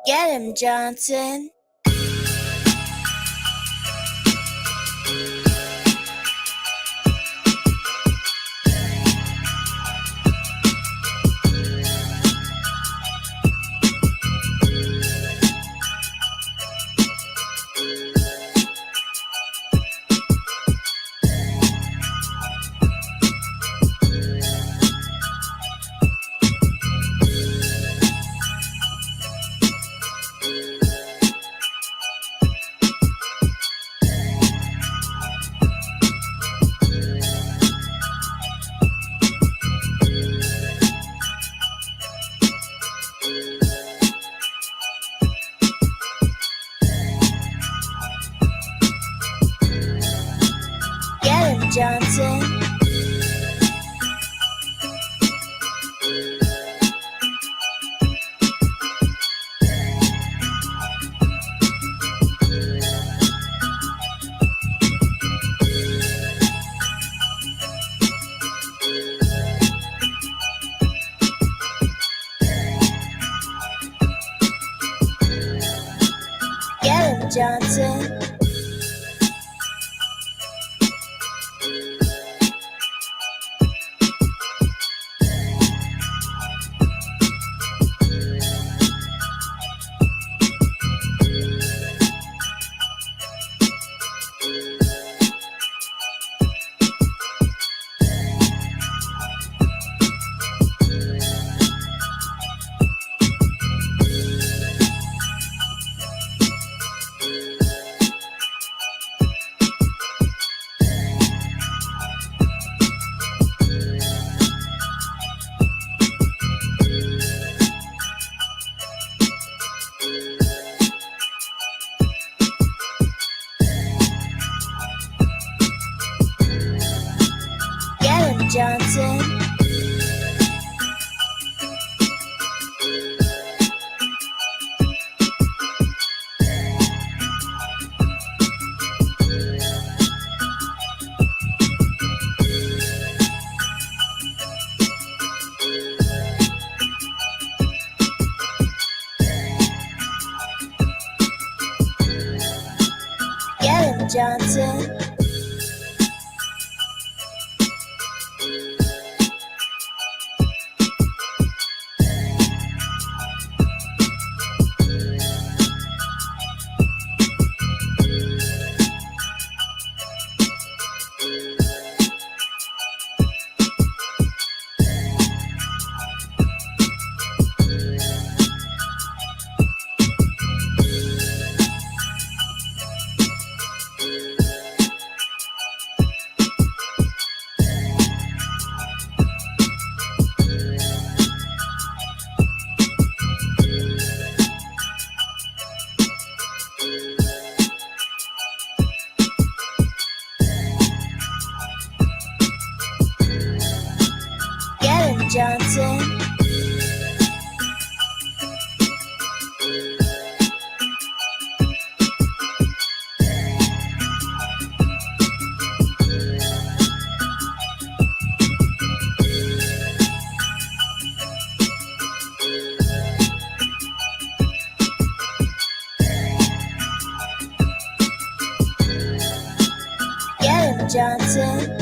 Get him, Johnson. Get him, Johnson. Get him, Johnson. Get him, Johnson. Get him, Johnson. Get him, Johnson. Get him, Johnson.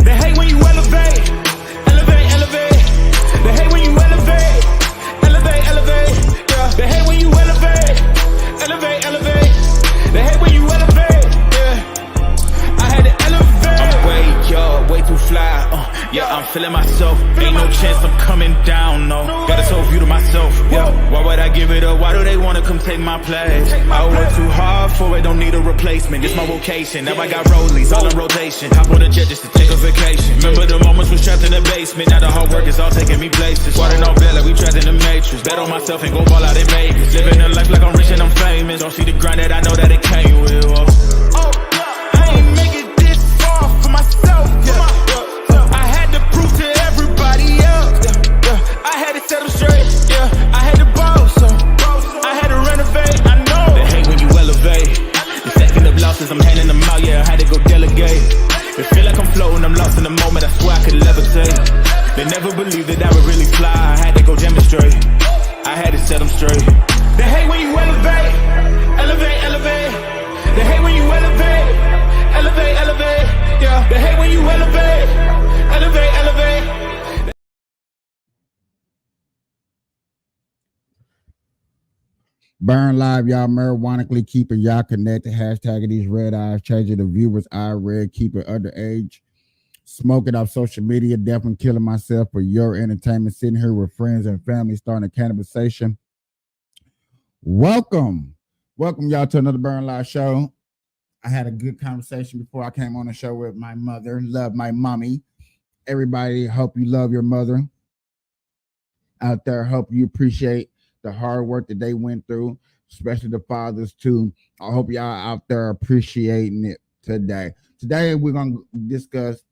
They hate when you elevate, elevate, elevate. They hate when you elevate, elevate, elevate. Yeah. They hate when you elevate, elevate, elevate. They hate when you elevate. Yeah. I had to elevate. I'm way up, way too fly. Yeah, I'm feeling myself. Ain't no chance I'm coming down. No, got a soul view to myself. Yeah. Why would I give it up? Why do they wanna come take my place? I work too hard for it, don't need a replacement. This my vocation. Now I got rollies all in rotation. Hop on a jet just to take a vacation. Remember the moments was trapped in the basement. Now the hard work is all taking me places. Water on bed like we trapped in the matrix. Bet on myself and go ball out in Vegas. Living a life like I'm rich and I'm famous. Don't see the grind that I know that it came with. I ain't They hate when you elevate, elevate, elevate. They hate when you elevate, elevate, elevate. Yeah, they hate when you elevate, elevate, elevate. Burn Live, y'all marijuanically keeping y'all connected. Hashtag these red eyes, changing the viewers eye red, keep it underage. Smoking off social media, definitely killing myself for your entertainment. Sitting here with friends and family, starting a cannabisation. Welcome y'all to another Burn Live show. I had a good conversation before I came on the show with my mother. Love my mommy. Everybody, hope you love your mother out there. Hope you appreciate the hard work that they went through, especially the fathers too. I hope y'all out there appreciating it today. Today we're gonna discuss.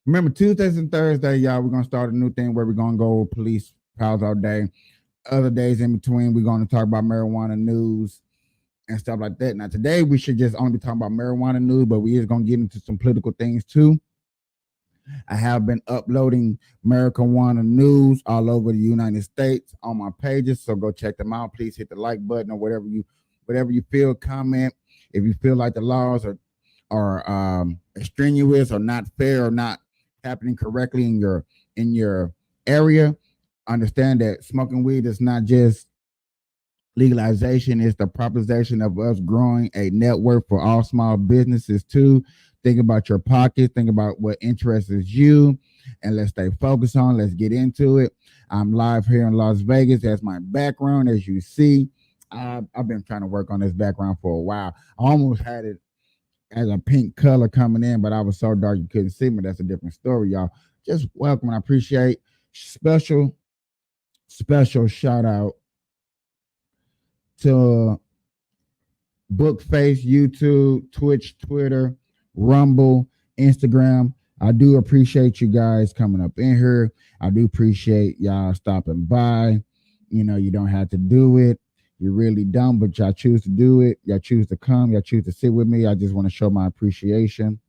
Remember, Tuesdays and Thursdays, y'all, we're gonna start a new thing where we're gonna go police pals all day. Other days in between, we're gonna talk about marijuana news and stuff like that. Now, today we should just only be talking about marijuana news, but we is gonna get into some political things too. I have been uploading marijuana news all over the United States on my pages, so go check them out. Please hit the like button or whatever you feel. Comment if you feel like the laws are extraneous or not fair or not happening correctly in your area. Understand that smoking weed is not just legalization; it's the proposition of us growing a network for all small businesses too. Think about your pockets. Think about what interests you, and let's stay focused on. Let's get into it. I'm live here in Las Vegas. That's my background, as you see. I've been trying to work on this background for a while. I almost had it as a pink color coming in, but I was so dark you couldn't see me. That's a different story, y'all. Just welcome. I appreciate special shout out to Bookface, YouTube, Twitch, Twitter, Rumble, Instagram. I do appreciate you guys coming up in here. I do appreciate y'all stopping by. You know, you don't have to do it. You really don't, but y'all choose to do it. Y'all choose to come. Y'all choose to sit with me. I just want to show my appreciation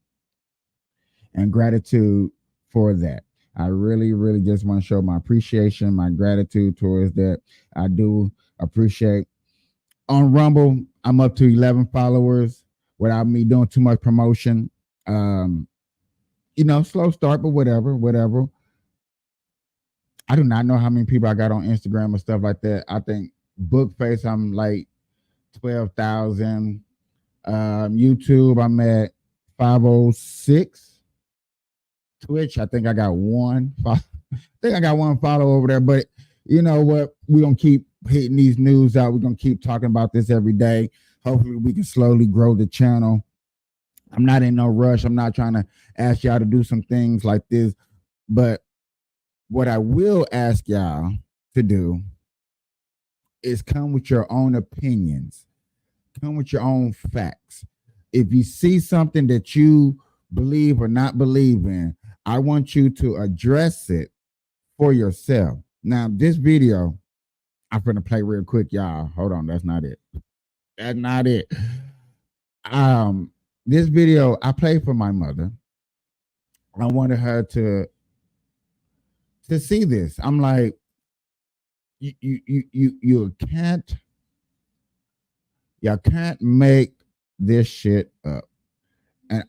and gratitude for that. I really, really just want to show my appreciation, my gratitude towards that. I do appreciate. On Rumble, I'm up to 11 followers without me doing too much promotion. Slow start, but whatever. I do not know how many people I got on Instagram and stuff like that. I think Bookface, I'm like 12,000. YouTube, I'm at 506. Twitch, I think I got one. I think I got one follow over there, but you know what? We're going to keep hitting these news out. We're going to keep talking about this every day. Hopefully we can slowly grow the channel. I'm not in no rush. I'm not trying to ask y'all to do some things like this, but what I will ask y'all to do is come with your own opinions. Come with your own facts. If you see something that you believe or not believe in, I want you to address it for yourself. Now, this video, I'm going to play real quick, y'all. Hold on, that's not it. That's not it. This video I played for my mother. I wanted her to see this. I'm like, you can't make this shit up. And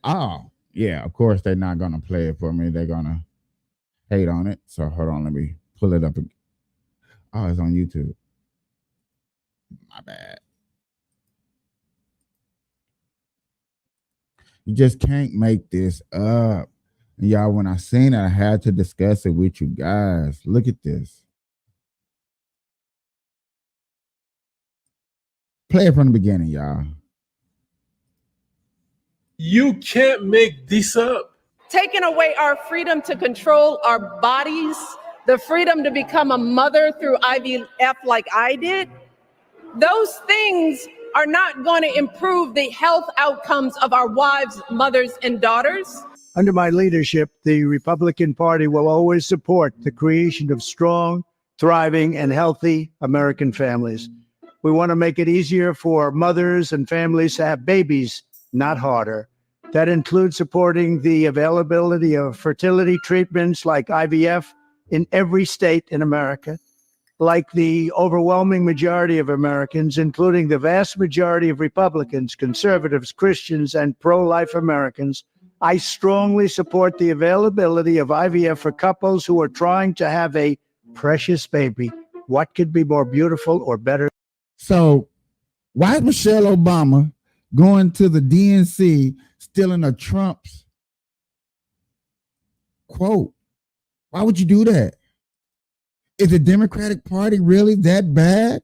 yeah, of course they're not gonna play it for me. They're gonna hate on it. So hold on, let me pull it up. Oh, it's on YouTube. My bad. You just can't make this up. And y'all, when I seen it, I had to discuss it with you guys. Look at this. Play it from the beginning, y'all. You can't make this up. Taking away our freedom to control our bodies, the freedom to become a mother through IVF like I did, those things are not going to improve the health outcomes of our wives, mothers, and daughters. Under my leadership, the Republican Party will always support the creation of strong, thriving, and healthy American families. We want to make it easier for mothers and families to have babies, not harder. That includes supporting the availability of fertility treatments like IVF in every state in America, like the overwhelming majority of Americans, including the vast majority of Republicans, conservatives, Christians, and pro-life Americans, I strongly support the availability of IVF for couples who are trying to have a precious baby. What could be more beautiful or better? So why is Michelle Obama going to the DNC stealing a Trump's quote? Why would you do that? Is the Democratic Party really that bad?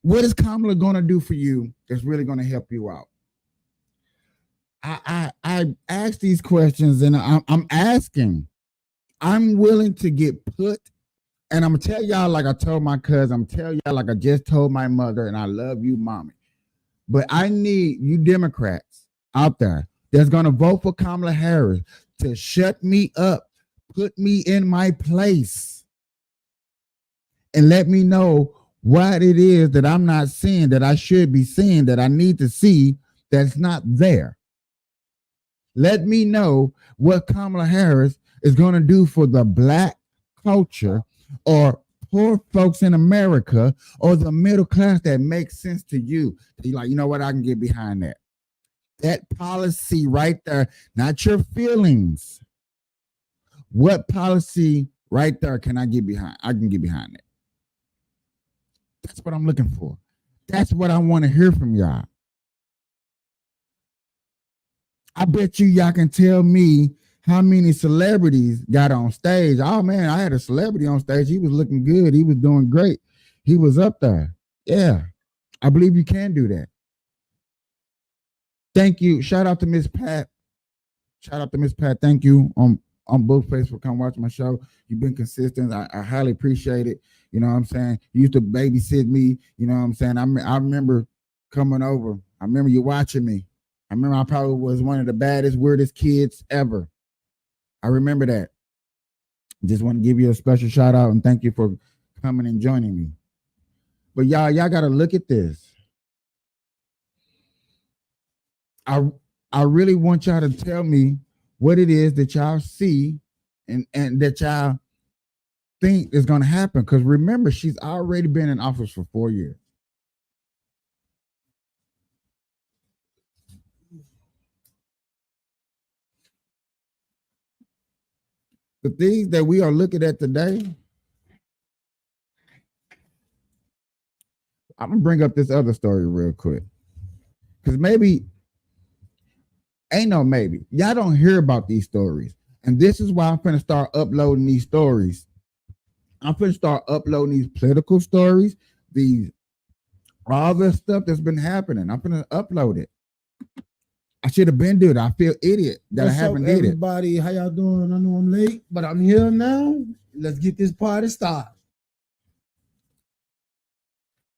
What is Kamala going to do for you that's really going to help you out? I ask these questions, and I'm asking. I'm willing to get put, and I'm going to tell y'all like I told my cousin. I'm going to tell y'all like I just told my mother, and I love you, mommy. But I need you Democrats out there that's going to vote for Kamala Harris to shut me up, put me in my place, and let me know what it is that I'm not seeing, that I should be seeing, that I need to see that's not there. Let me know what Kamala Harris is going to do for the Black culture or poor folks in America or the middle class that makes sense to you. You're like, you know what? I can get behind that. That policy right there, not your feelings. What policy right there can I get behind? I can get behind it. That's what I'm looking for. That's what I want to hear from y'all. I bet y'all can tell me how many celebrities got on stage. Oh man, I had a celebrity on stage. He was looking good. He was doing great. He was up there. Yeah, I believe you can do that. Thank you. Shout out to Miss Pat. Shout out to Miss Pat. Thank you on Bookface for coming watch my show. You've been consistent. I highly appreciate it. You know what I'm saying? You used to babysit me. You know what I'm saying? I remember coming over. I remember you watching me. I remember I probably was one of the baddest, weirdest kids ever. I remember that. Just want to give you a special shout out and thank you for coming and joining me. But y'all got to look at this. I really want y'all to tell me what it is that y'all see and that y'all think is going to happen. Because remember, she's already been in office for 4 years. The things that we are looking at today, I'm going to bring up this other story real quick. Because maybe, ain't no maybe, y'all don't hear about these stories. And this is why I'm going to start uploading these stories. I'm going to start uploading these political stories, all the stuff that's been happening. I'm going to upload it. I should have been doing it. I feel idiot that What's I haven't up, did it. everybody? How y'all doing? I know I'm late, but I'm here now. Let's get this party started.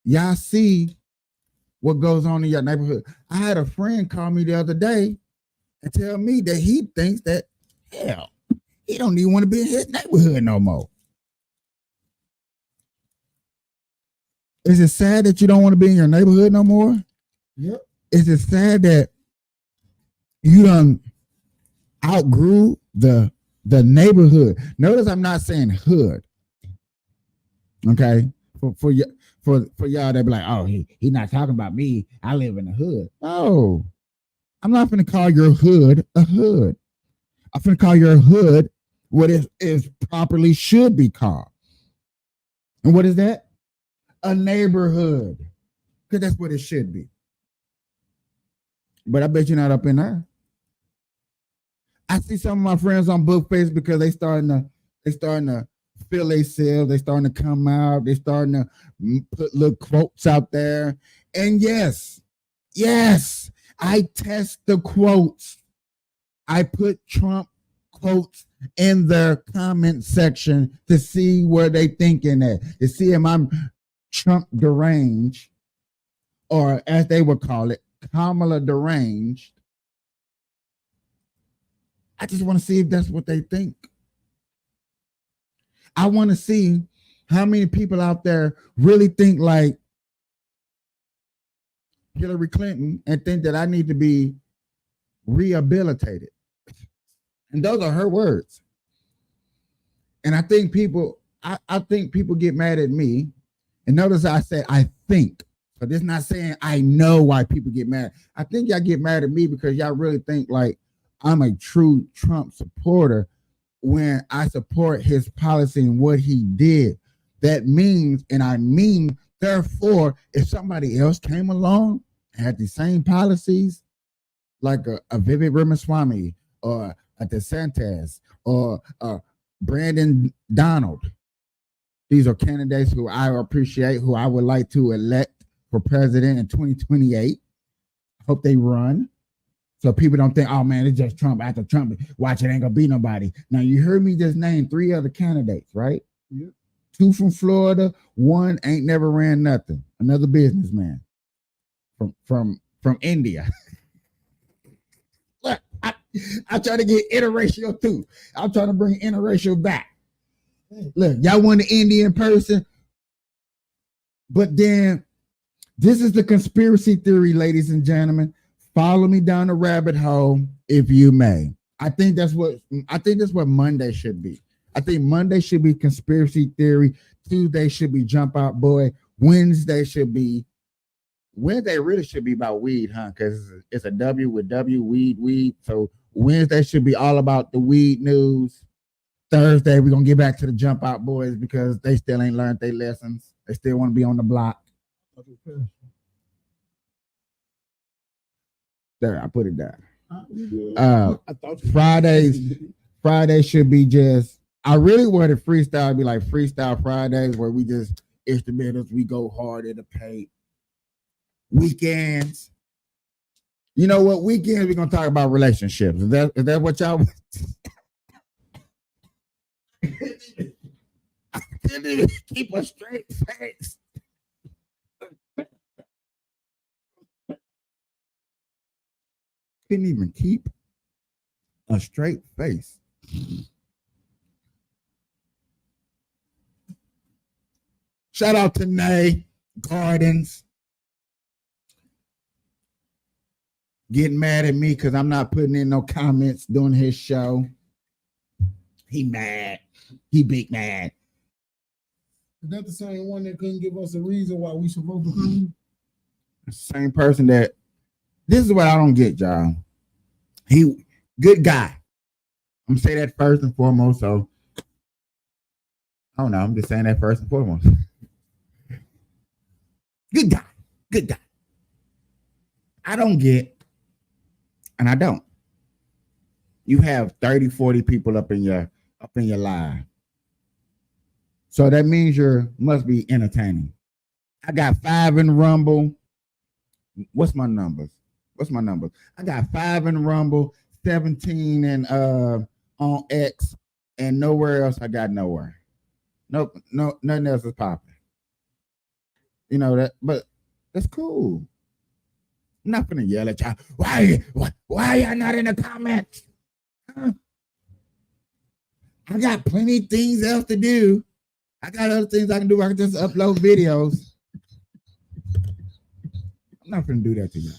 Y'all see what goes on in your neighborhood. I had a friend call me the other day and tell me that he thinks that, hell, he don't even want to be in his neighborhood no more. Is it sad that you don't want to be in your neighborhood no more? Yep. Is it sad that you done outgrew the neighborhood? Notice I'm not saying hood. Okay, for y'all that be like, oh, he not talking about me. I live in the hood. No, I'm not gonna call your hood a hood. I'm gonna call your hood what it is properly should be called. And what is that? A neighborhood, because that's what it should be. But I bet you're not up in there. I see some of my friends on Bookface because they starting to feel themselves. They starting to come out. They starting to put little quotes out there. And yes, I test the quotes. I put Trump quotes in their comment section to see where they thinking at, to see if I'm Trump deranged, or as they would call it, Kamala deranged. I just want to see if that's what they think. I want to see how many people out there really think like Hillary Clinton and think that I need to be rehabilitated. And those are her words. And I think people I think people get mad at me. And notice I said I think. So this not saying I know why people get mad. I think y'all get mad at me because y'all really think like I'm a true Trump supporter when I support his policy and what he did. That means, and I mean, therefore, if somebody else came along and had the same policies, like a Vivek Ramaswamy or a DeSantis or Brandon Donald, these are candidates who I appreciate, who I would like to elect for president in 2028. Hope they run. So people don't think, oh man, it's just Trump after Trump. Watch, it ain't gonna be nobody. Now you heard me just name 3 other candidates, right? Yeah. 2 from Florida, 1 ain't never ran nothing. Another businessman from India. Look, I try to get interracial too. I'm trying to bring interracial back. Look, y'all want an Indian person, but then this is the conspiracy theory, ladies and gentlemen. Follow me down the rabbit hole if you may. I think that's what Monday should be. I think Monday should be conspiracy theory. Tuesday should be jump out boy. Wednesday really should be about weed, huh? Because it's a W with W, weed. So Wednesday should be all about the weed news. Thursday, we're gonna get back to the jump out boys because they still ain't learned their lessons. They still want to be on the block. There, I put it down. Fridays should be just, I really wanted freestyle to be like Freestyle Fridays where we just instrumentals, we go hard in the paint. Weekends. You know what? Weekends, we're gonna talk about relationships. Is that what y'all I couldn't even keep a straight face. Couldn't even keep a straight face. Shout out to Nay Gardens. Getting mad at me because I'm not putting in no comments during his show. He mad. He big mad. Is that the same one that couldn't give us a reason why we should vote for him? The same person that, this is what I don't get, y'all. He, good guy. I'm gonna say that first and foremost. So, I don't know. I'm just saying that first and foremost. Good guy. Good guy. I don't get, and I don't. You have 30, 40 people up in your live. So that means you must be entertaining. I got 5 in Rumble. What's my numbers? I got 5 in Rumble, 17 in on X, and nowhere else. I got nowhere. Nope, no, nothing else is popping. You know that, but that's cool. I'm not gonna yell at y'all. Why y'all not in the comments? Huh? I got plenty of things else to do. I got other things I can do. I can just upload videos. I'm not gonna do that to y'all.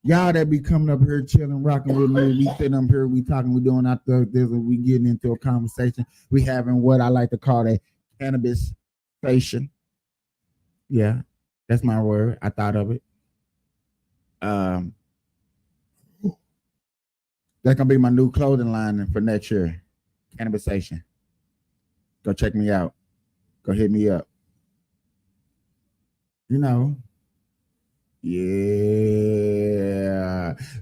Y'all that be coming up here chilling, rocking with me, we sitting up here, we talking, we doing after this, we getting into a conversation. We having what I like to call a cannabis station. Yeah, that's my word. I thought of it. That's gonna be my new clothing line for next year. Cannabis station. Go check me out. Go hit me up. You know. Yeah.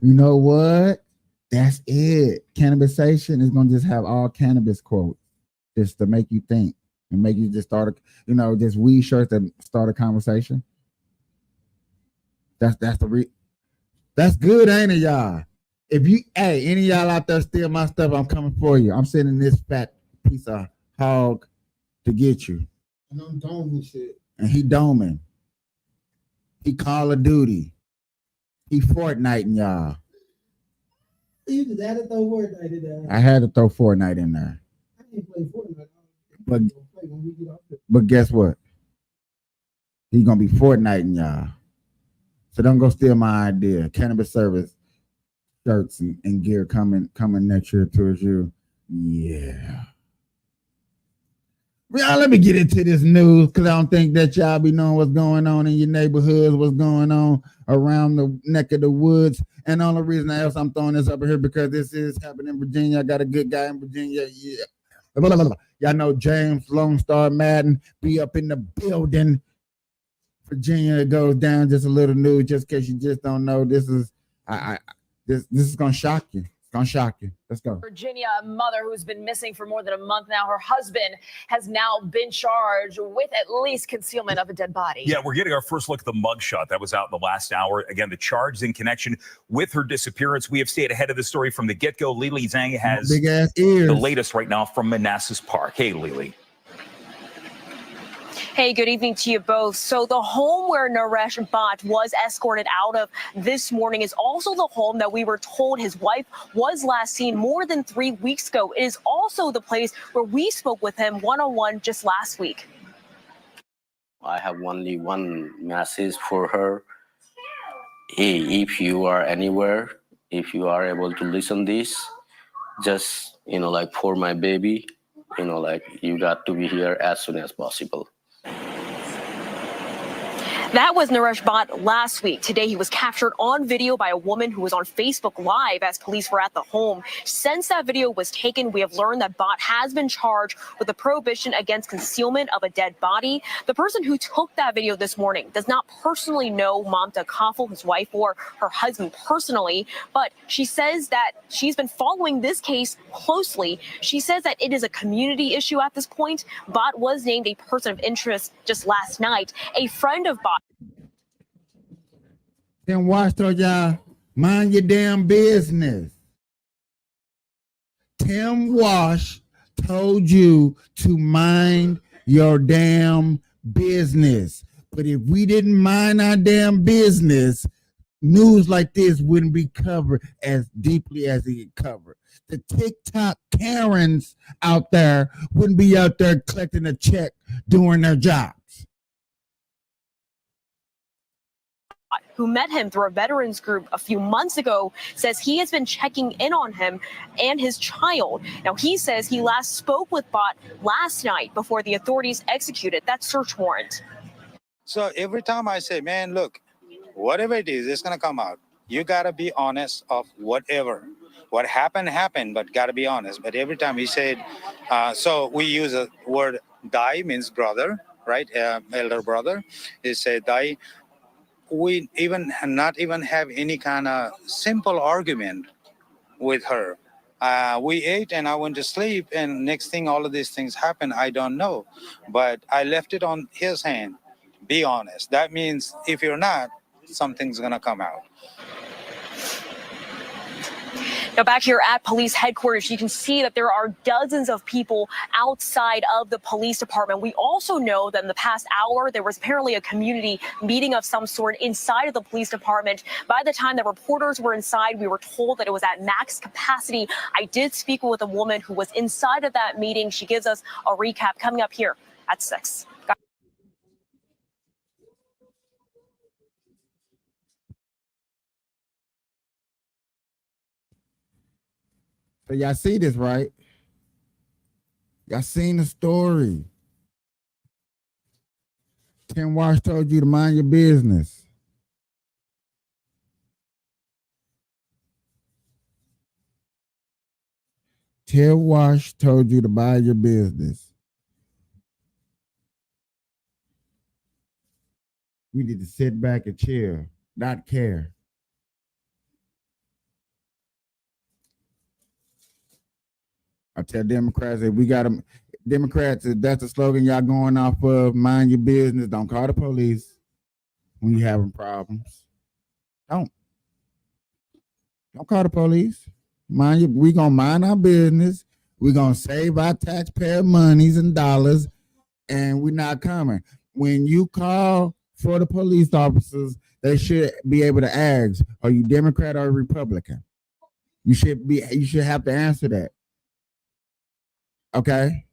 You know what? That's it. Cannabisation is gonna just have all cannabis quotes just to make you think and make you just start just weed shirts that start a conversation. That's good, ain't it, y'all? If you, any of y'all out there steal my stuff, I'm coming for you. I'm sending this fat piece of hog to get you. And I'm doming shit. And he doming. He Call of Duty. He Fortniting y'all. You just had to throw Fortnite in there. I had to throw Fortnite in there. I ain't play Fortnite. But guess what? He's gonna be Fortniting y'all. So don't go steal my idea. Cannabis service shirts and gear coming next year towards you. Yeah. Well, let me get into this news because I don't think that y'all be knowing what's going on in your neighborhoods, what's going on around the neck of the woods. And the only reason I'm throwing this up here because this is happening in Virginia. I got a good guy in Virginia. Yeah. Blah, blah, blah, blah. Y'all know James Lone Star Madden be up in the building. Virginia, it goes down. Just a little news, just in case you just don't know. This is this is gonna shock you. It's gonna shock you. Let's go. Virginia, a mother who's been missing for more than a month now. Her husband has now been charged with at least concealment of a dead body. Yeah, we're getting our first look at the mugshot that was out in the last hour. Again, the charge in connection with her disappearance. We have stayed ahead of the story from the get-go. Lily Zhang has big ass ears. The latest right now from Manassas Park. Hey, Lily. Hey, good evening to you both. So the home where Naresh Bhatt was escorted out of this morning is also the home that we were told his wife was last seen more than 3 weeks ago. It is also the place where we spoke with him one-on-one just last week. I have only one message for her. Hey, if you are anywhere, if you are able to listen this, just, like for my baby, you got to be here as soon as possible. That was Naresh Bhatt last week. Today, he was captured on video by a woman who was on Facebook Live as police were at the home. Since that video was taken, we have learned that Bhatt has been charged with a prohibition against concealment of a dead body. The person who took that video this morning does not personally know Mamta Kafal, his wife, or her husband personally, but she says that she's been following this case closely. She says that it is a community issue at this point. Bhatt was named a person of interest just last night. A friend of Bhatt. Then watch told y'all, mind your damn business. Tim Wash told you to mind your damn business. But if we didn't mind our damn business, news like this wouldn't be covered as deeply as it covered. The TikTok Karens out there wouldn't be out there collecting a check doing their jobs. Who met him through a veterans group a few months ago, says he has been checking in on him and his child. Now, he says he last spoke with Bhatt last night before the authorities executed that search warrant. So every time I say, man, look, whatever it is, it's going to come out. You got to be honest of whatever. What happened, but got to be honest. But every time he said, so we use a word dai, means brother, right? Elder brother. He said dai. We not even have any kind of simple argument with her. We ate and I went to sleep, and next thing all of these things happen. I don't know, but I left it on his hand. Be honest. That means if you're not, something's gonna come out. Now, back here at police headquarters, you can see that there are dozens of people outside of the police department. We also know that in the past hour, there was apparently a community meeting of some sort inside of the police department. By the time the reporters were inside, we were told that it was at max capacity. I did speak with a woman who was inside of that meeting. She gives us a recap coming up here at 6. So y'all see this, right? Y'all seen the story. Tim Wash told you to mind your business. Tim Wash told you to mind your business. We need to sit back and chill, not care. I tell Democrats that we got them. Democrats, that's the slogan y'all going off of. Mind your business. Don't call the police when you're having problems. Don't call the police. We gonna mind our business. We're gonna save our taxpayer monies and dollars, and we're not coming. When you call for the police officers, they should be able to ask, are you Democrat or Republican? You should have to answer that. Okay?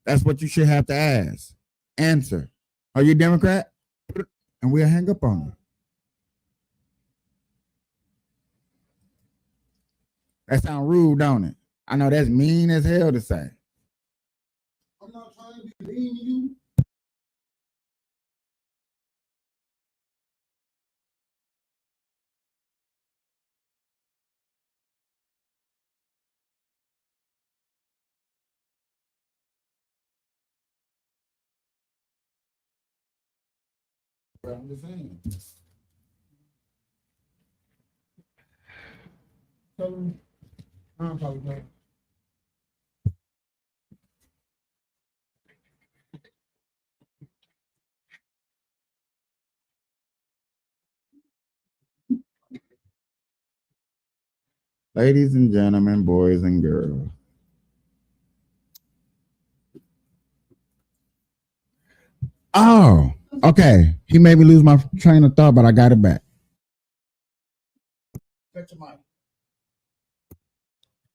That's what you should have to ask. Answer. Are you Democrat? And we'll hang up on you. That sounds rude, don't it? I know that's mean as hell to say. I'm not trying to be mean to you. But I'm just saying. Tell him I apologize. Ladies and gentlemen, boys and girls. Oh, okay. He made me lose my train of thought, but I got it back.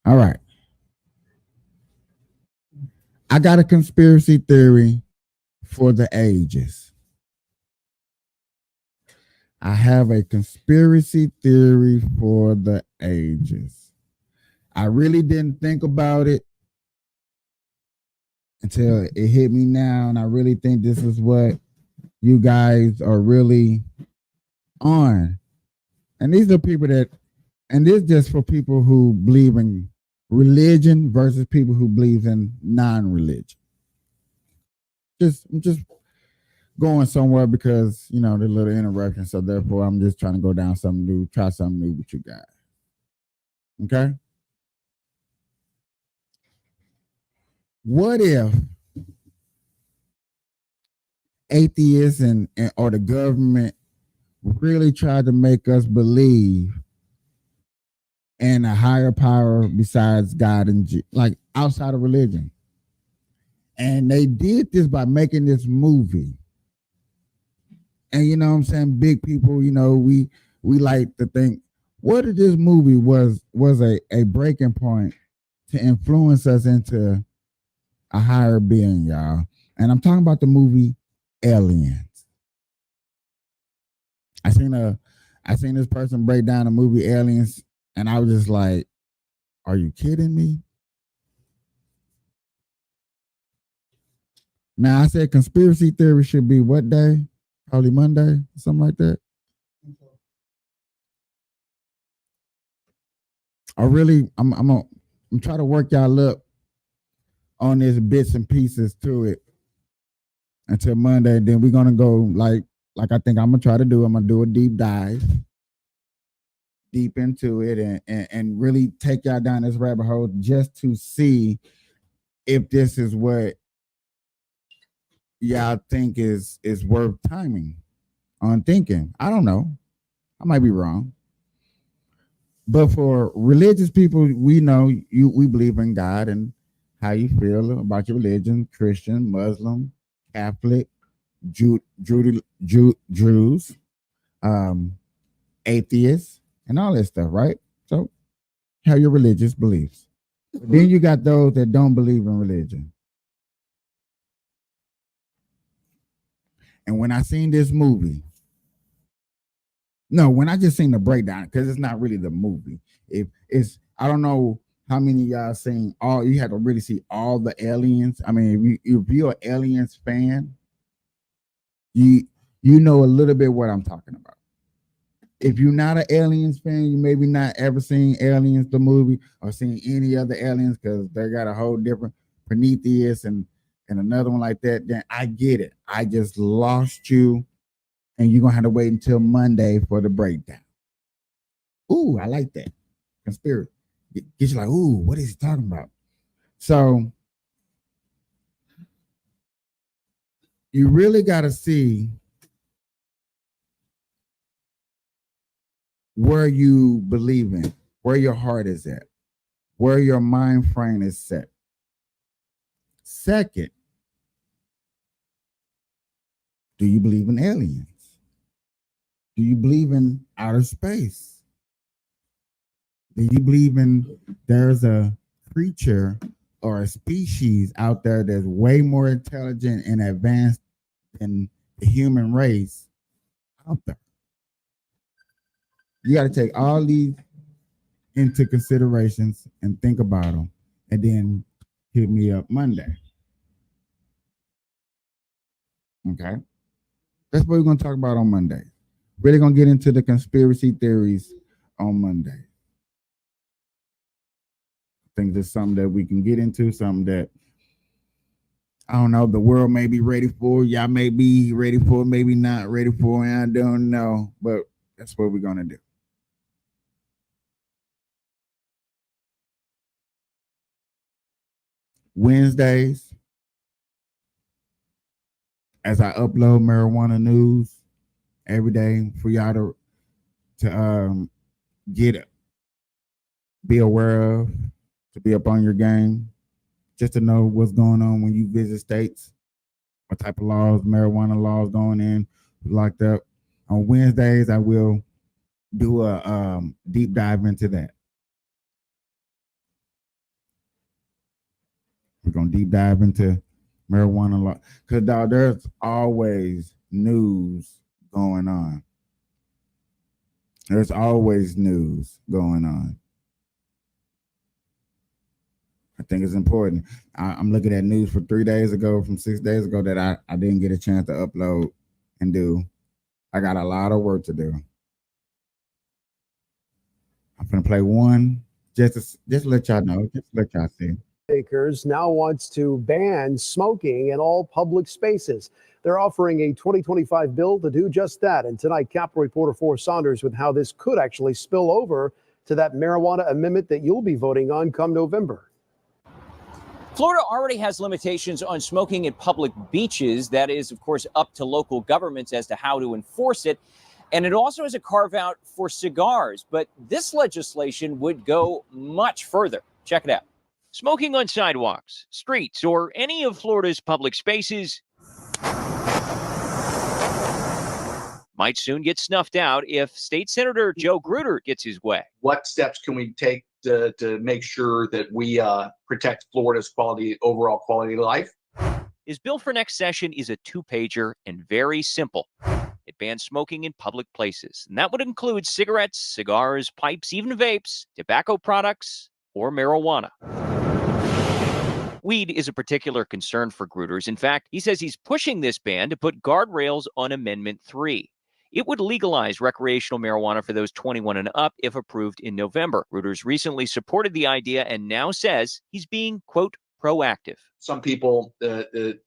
All right. I got a conspiracy theory for the ages. I have a conspiracy theory for the ages. I really didn't think about it until it hit me now, and I really think this is what you guys are really on. And these are people that, and this is just for people who believe in religion versus people who believe in non-religion. I'm just going somewhere because, you know, there's a little interruption. So therefore, I'm just trying to go down something new, try something new with you guys. Okay? What if atheists and or the government really tried to make us believe in a higher power besides God and like outside of religion? And they did this by making this movie. And you know what I'm saying? Big people, you know, we like to think, what if this movie was a breaking point to influence us into a higher being, y'all? And I'm talking about the movie Aliens. I seen this person break down the movie Aliens, and I was just like, are you kidding me? Now I said conspiracy theory should be what day? Probably Monday, something like that. I'm trying to work y'all up on this bits and pieces to it until Monday. Then we're gonna go like I think I'm gonna try to do. I'm gonna do a deep dive deep into it and really take y'all down this rabbit hole just to see if this is what y'all think is worth timing on thinking. I don't know. I might be wrong. But for religious people, we know we believe in God and how you feel about your religion, Christian, Muslim, Catholic, Jews, atheists, and all that stuff, right? So have your religious beliefs. But then you got those that don't believe in religion. And when I seen this movie, when I just seen the breakdown, because it's not really the movie. If it's, I don't know how many of y'all seen all, you had to really see all the aliens. I mean, if you're an Aliens fan, you know a little bit what I'm talking about. If you're not an Aliens fan, you maybe not ever seen Aliens, the movie, or seen any other aliens, because they got a whole different Prometheus and another one like that, then I get it. I just lost you, and you're going to have to wait until Monday for the breakdown. Ooh, I like that. Conspiracy. Get you like, ooh, what is he talking about? So you really got to see where you believe in, where your heart is at, where your mind frame is set. Second, do you believe in aliens? Do you believe in outer space? Do you believe in there's a creature or a species out there that's way more intelligent and advanced than the human race out there? You got to take all these into considerations and think about them and then hit me up Monday. Okay. That's what we're going to talk about on Monday. Really going to get into the conspiracy theories on Monday. I think there's something that we can get into, something that, I don't know, the world may be ready for, y'all may be ready for, maybe not ready for, and I don't know, but that's what we're going to do. Wednesdays, as I upload marijuana news every day for y'all to get it, be aware of, to be up on your game, just to know what's going on when you visit states, what type of laws, marijuana laws going in, locked up. On Wednesdays, I will do a deep dive into that. We're going to deep dive into marijuana law. Because, dog, there's always news going on. There's always news going on. I think it's important. I'm looking at news from 3 days ago, from 6 days ago that I didn't get a chance to upload and do. I got a lot of work to do. I'm going to play one just to let y'all know, just to let y'all see. Lawmakers now wants to ban smoking in all public spaces. They're offering a 2025 bill to do just that. And tonight, Capitol reporter Forrest Saunders with how this could actually spill over to that marijuana amendment that you'll be voting on come November. Florida already has limitations on smoking at public beaches. That is, of course, up to local governments as to how to enforce it. And it also has a carve out for cigars. But this legislation would go much further. Check it out. Smoking on sidewalks, streets, or any of Florida's public spaces might soon get snuffed out if State Senator Joe Grutter gets his way. What steps can we take to make sure that we protect Florida's overall quality of life? His bill for next session is a 2-pager and very simple. It bans smoking in public places, and that would include cigarettes, cigars, pipes, even vapes, tobacco products, or marijuana. Weed is a particular concern for Gruters. In fact, he says he's pushing this ban to put guardrails on Amendment 3. It would legalize recreational marijuana for those 21 and up if approved in November. Gruters recently supported the idea and now says he's being, quote, proactive. Some people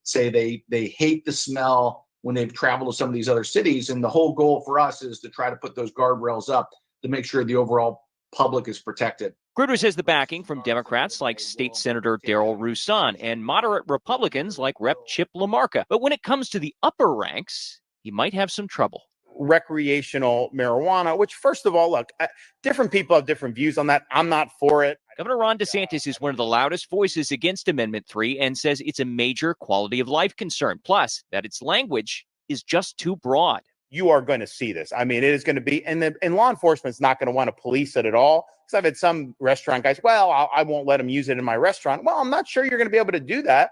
say they hate the smell when they've traveled to some of these other cities. And the whole goal for us is to try to put those guardrails up to make sure the overall public is protected. Gruters has the backing from Democrats like State Senator Darrell Roussan and moderate Republicans like Rep. Chip LaMarca. But when it comes to the upper ranks, he might have some trouble. Recreational marijuana, which, first of all, look, different people have different views on that. I'm not for it. Governor Ron DeSantis is one of the loudest voices against Amendment 3 and says it's a major quality of life concern, plus that its language is just too broad. You are going to see this. I mean, it is going to be, and law enforcement is not going to want to police it at all. Because I've had some restaurant guys, well, I won't let them use it in my restaurant. Well, I'm not sure you're going to be able to do that,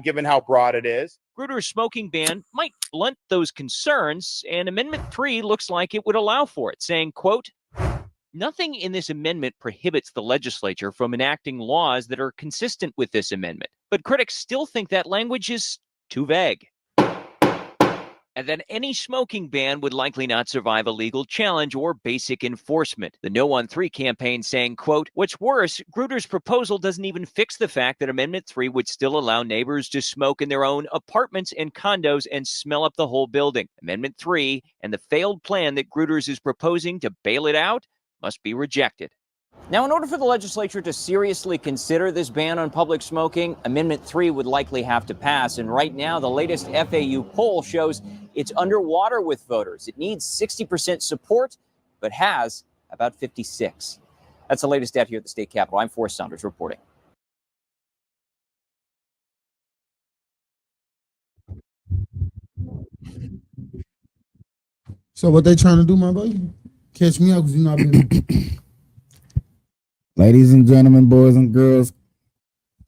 given how broad it is. Gruter's smoking ban might blunt those concerns, and Amendment 3 looks like it would allow for it, saying, quote, nothing in this amendment prohibits the legislature from enacting laws that are consistent with this amendment. But critics still think that language is too vague. And then any smoking ban would likely not survive a legal challenge or basic enforcement. The No on 3 campaign saying, quote, what's worse, Gruter's proposal doesn't even fix the fact that Amendment 3 would still allow neighbors to smoke in their own apartments and condos and smell up the whole building. Amendment 3 and the failed plan that Gruter's is proposing to bail it out must be rejected. Now, in order for the legislature to seriously consider this ban on public smoking, Amendment 3 would likely have to pass. And right now, the latest FAU poll shows it's underwater with voters. It needs 60% support, but has about 56. That's the latest out here at the state capitol. I'm Forrest Saunders reporting. So what they trying to do, my boy? Catch me up because you know I've been... Ladies and gentlemen, boys and girls,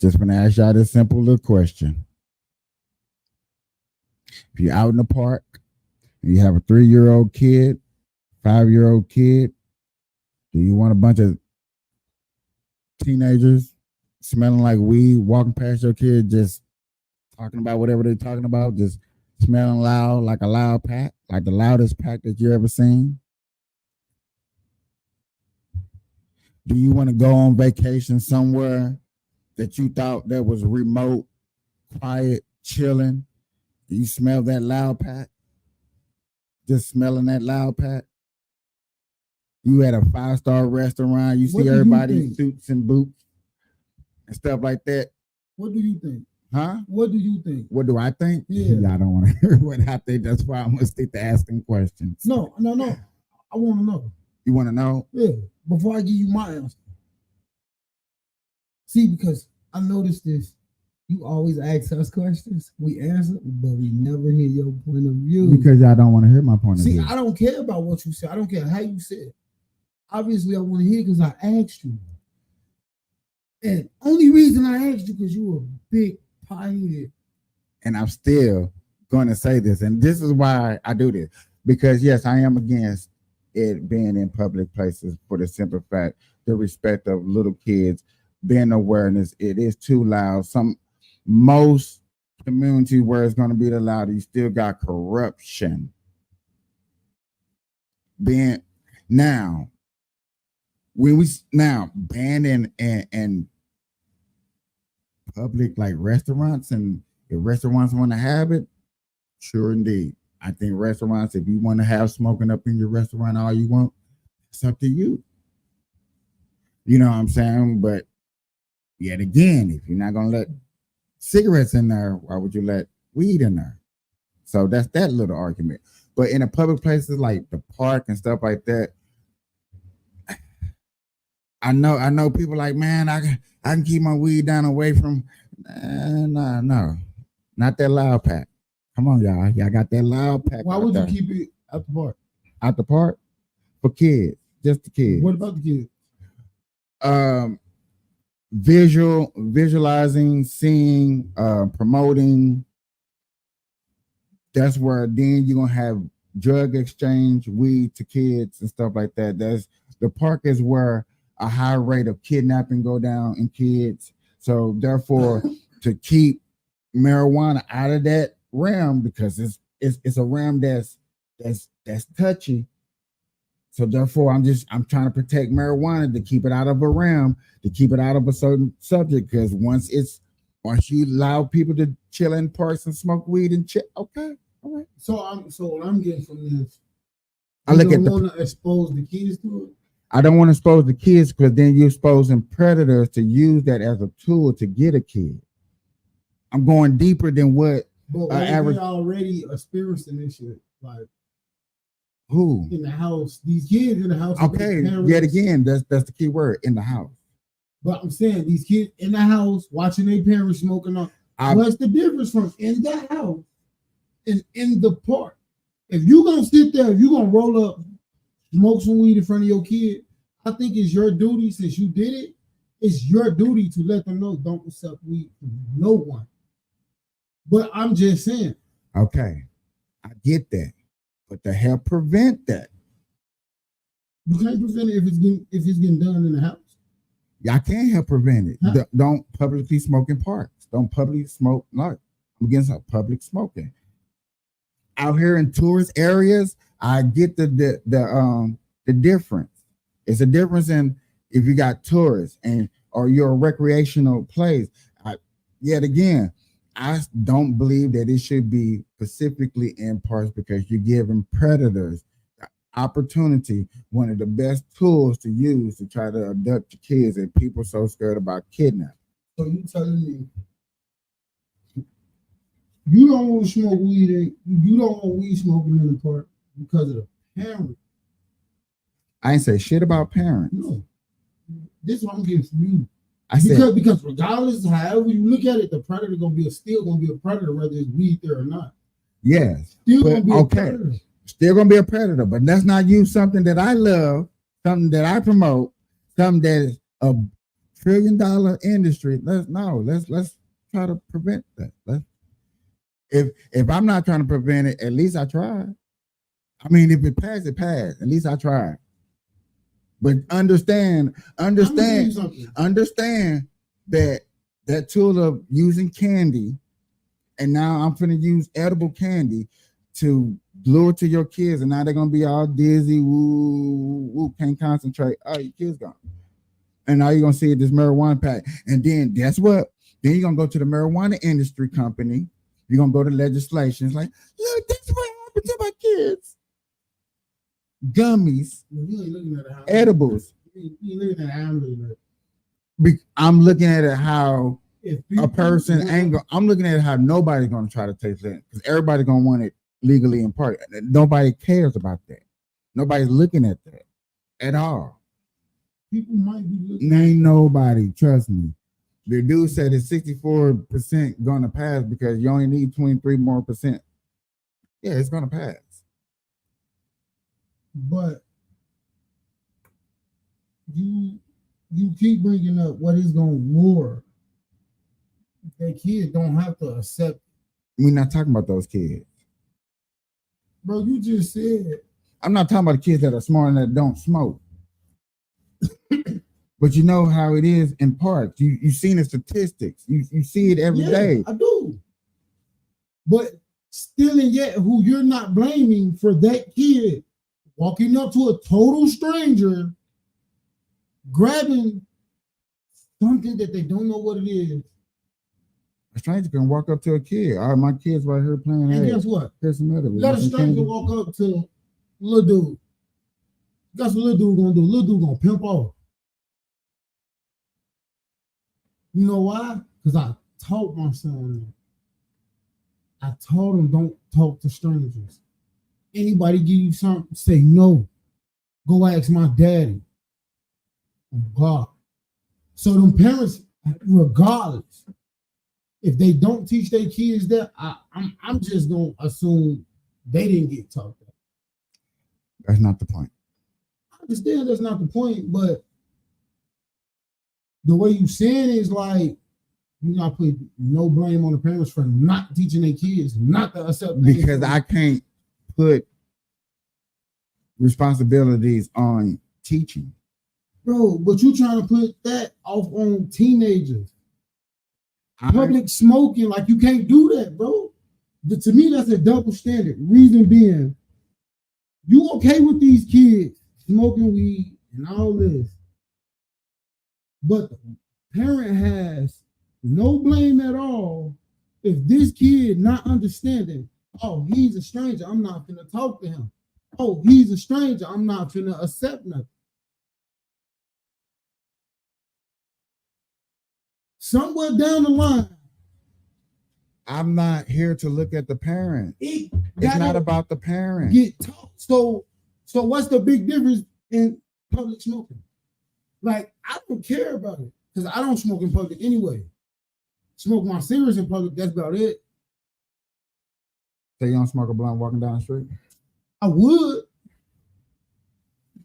just want to ask y'all this simple little question. If you're out in the park and you have a 3-year-old kid, 5-year-old kid, do you want a bunch of teenagers smelling like weed, walking past your kid, just talking about whatever they're talking about, just smelling loud, like a loud pack, like the loudest pack that you ever seen? Do you want to go on vacation somewhere that you thought that was remote, quiet, chilling? Do you smell that loud pack? Just smelling that loud pack? You at a 5-star restaurant, you see everybody in suits and boots and stuff like that. What do you think? Huh? What do you think? What do I think? Yeah. Y'all don't want to hear what I think. That's why I'm gonna stick to asking questions. No. I want to know. You want to know? Yeah. Before I give you my answer. See, because I noticed this. You always ask us questions. We answer, but we never hear your point of view. Because y'all don't want to hear my point of See, view. I don't care about what you said. I don't care how you said it. Obviously, I want to hear because I asked you. And only reason I asked you because you were a big pioneer. And I'm still going to say this, and this is why I do this. Because yes, I am against it being in public places for the simple fact, the respect of little kids, being awareness. It is too loud. Most community where it's going to be the loud, you still got corruption. Being now, when we now banning and public like restaurants, and if restaurants want to have it, sure indeed. I think restaurants, if you want to have smoking up in your restaurant all you want, it's up to you. You know what I'm saying? But yet again, if you're not gonna let cigarettes in there, why would you let weed in there? So that's that little argument. But in the public places like the park and stuff like that, I know people like, man, I can keep my weed down away from. No, not that loud pack. Come on, y'all got that loud pack. Why would you keep it at the park? At the park for kids, just the kids. What about the kids? Visualizing, seeing, promoting. That's where then you're gonna have drug exchange, weed to kids and stuff like that. That's the park is where a high rate of kidnapping go down in kids. So therefore, to keep marijuana out of that realm, because it's a realm that's touchy. So therefore, I'm trying to protect marijuana, to keep it out of a realm, to keep it out of a certain subject. Because once you allow people to chill in parks and smoke weed and chill, okay, all right. So what I'm getting from this, I look at want to expose the kids to it. I don't want to expose the kids, because then you're exposing predators to use that as a tool to get a kid. I'm going deeper than what average. They're already experiencing this shit, like who in the house. These kids in the house. Okay, yet again, that's the key word, in the house. But I'm saying these kids in the house watching their parents smoking on. What's the difference from in the house and in the park? If you're gonna sit there, if you're gonna roll up, smoke some weed in front of your kid, I think it's your duty, since you did it, it's your duty to let them know, don't accept weed from no one. But I'm just saying. Okay, I get that. But to help prevent that. You can't prevent it if it's getting done in the house. Y'all can't help prevent it. Huh? Don't publicly smoke in parks. Don't publicly smoke. No, I'm against public smoking. Out here in tourist areas, I get the difference. It's a difference in if you got tourists or you're a recreational place. Yet again, I don't believe that it should be specifically in parks, because you're giving predators the opportunity, one of the best tools to use to try to abduct your kids, and people so scared about kidnapping. So you telling me you don't want to smoke weed? You don't want weed smoking in the park because of the parent? I ain't say shit about parents. No, this is what I'm getting from you. Because regardless of however you look at it, the predator still gonna be a predator, whether it's weed there or not. Yes. Still gonna be a predator. Still gonna be a predator, but let's not use something that I love, something that I promote, something that is a $1 trillion industry. Let's try to prevent that. If I'm not trying to prevent it, at least I tried. I mean, if it passed, it passed. At least I tried. But understand that tool of using candy, and now I'm finna use edible candy to lure to your kids, and now they're gonna be all dizzy, woo, can't concentrate. Oh, your kids gone. And now you're gonna see this marijuana pack. And then guess what? Then you're gonna go to the marijuana industry company. You're gonna go to legislation. It's like, look, that's what happened to my kids. Gummies, You ain't looking at it how edibles. you looking at how I'm looking at it. I'm looking at it how If a people- person ain't go, I'm looking at it how nobody's gonna try to taste it because everybody's gonna want it legally in part. Nobody cares about that. Nobody's looking at that at all. people might be looking. Ain't nobody, trust me. The dude said it's 64% gonna pass because you only need 23 more percent. Yeah, it's gonna pass. But you keep bringing up what is going to war. That kids don't have to accept. We're not talking about those kids. Bro, you just said. I'm not talking about the kids that are smart and that don't smoke. But you know how it is in parts. You've seen the statistics. You see it every day. I do. But still and yet, who you're not blaming for that kid walking up to a total stranger, grabbing something that they don't know what it is. A stranger can walk up to a kid. All right, my kid's right here playing. And Hey, guess what? here's some other. Let a stranger walk up to little dude. Guess what little dude gonna do? Little dude gonna pimp off. You know why? Because I taught my son that. I told him don't talk to strangers. Anybody give you something, say no. Go ask my daddy. Oh God. So them parents, regardless, if they don't teach their kids that, I'm just gonna assume they didn't get taught that. That's not the point. I understand that's not the point, but the way you saying it is like you're not putting no blame on the parents for not teaching their kids not to accept. Because I can't put responsibilities on teaching. Bro, but you trying to put that off on teenagers. Public smoking, like you can't do that, bro. But to me, that's a double standard. Reason being, you okay with these kids smoking weed and all this, but the parent has no blame at all if this kid not understanding, oh, he's a stranger, I'm not gonna talk to him. Oh, he's a stranger, I'm not gonna accept nothing. Somewhere down the line, I'm not here to look at the parent. It's not about the parent. Get taught. So what's the big difference in public smoking? Like, I don't care about it because I don't smoke in public anyway. Smoke my cigarettes in public, that's about it. So you don't smoke a blunt walking down the street? I would,